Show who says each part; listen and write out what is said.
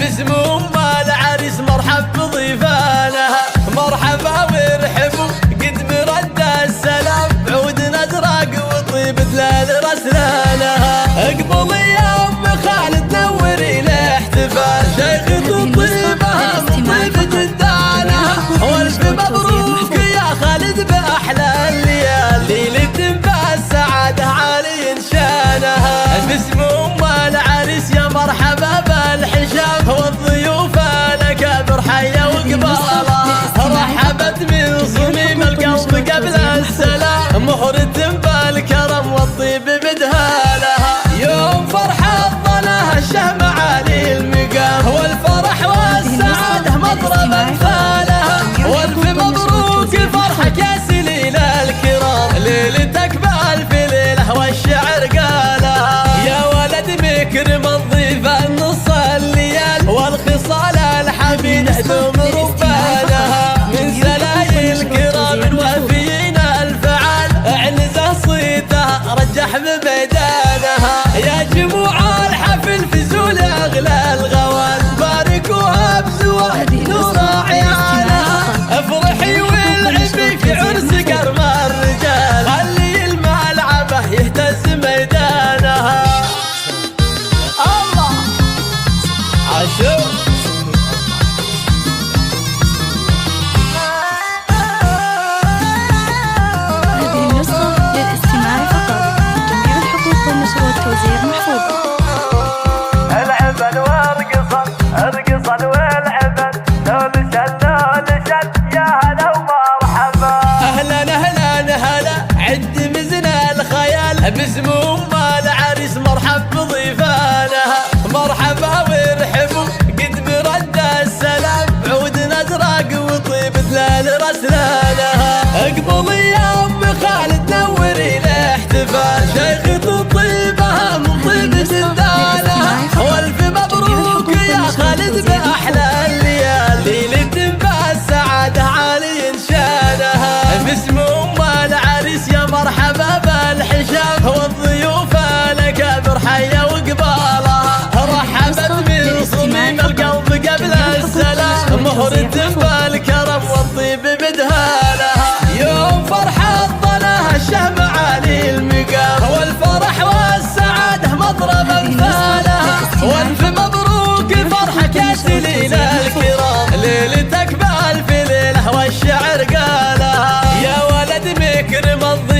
Speaker 1: باسم ام العريس مرحب بضيفانها، مرحبا وارحبوا قد مرد السلام، عودنا ازرق وطيب دلال رسلانها. اقبلي يا ام خالد نوري الاحتفال، شيخة الطيبة من طيب جدانها، والف مبروك يا خالد باحلى الليال، ليلة بالسعادة عالي شانها. باسم ام العريس يا مرحبا بالحشام، والضيوف الاكابر حيا وقبالها، رحبت من صميم القلب قبل السلام، مهرة بالكرم والطيب بدهالها. يوم فرحة ظلها الشهم عالي المقام، والفرح والسعادة مضرب امثالها، والف مبروك فرحك يا سليل الكرام، ليلتك بالف ليله والشعر قالها. يا ولد مكرم الضيف النص الليال، والخصال الحميد دوم ربانها، من سلايل كرام وفيين الفعال، اعنزه صيتها رجح بميدانها. يا جموع الحفل فزول اغلى الغوال، باركوها بزواج نور عيالها، افرحي والعبي في عرس كرم الرجال، خلي الملعبه يهتز ميدانها. الله عاشور
Speaker 2: هذه النسخة للاستماع فقط، جميع الحقوق والنشر والتوزيع محفوظة.
Speaker 1: العبن والقصن والعبن، لول شل يا هلا ومرحبا. اهلا اهلا هلا عد مزن الخيال، باسم ام العريس مرحب بضيفانها، مرحبا وارحبوا قد برد السلام، عودنا ازرق وطيب دلال رسلانها. اقبلي يا ام خالد نوري الاحتفال، شيخة الطيبة من طيب جدانها، والف مبروك يا خالد باحلى الليال، ليلة بالسعادة عالي شانها. باسم ام العريس يا مرحبا بالحشام، والضيوف الاكابر حيا وقبالها، رحبت من صميم القلب قبل السلام، مهرة بالكرم والطيب بدهالها. يوم فرحة ظلها الشهم عالي المقام، والفرح والسعادة مضرب امثالها، والف مبروك فرحك يا سليل الكرام، ليلتك بالف ليله والشعر قالها. يا ولد مكرم الضيف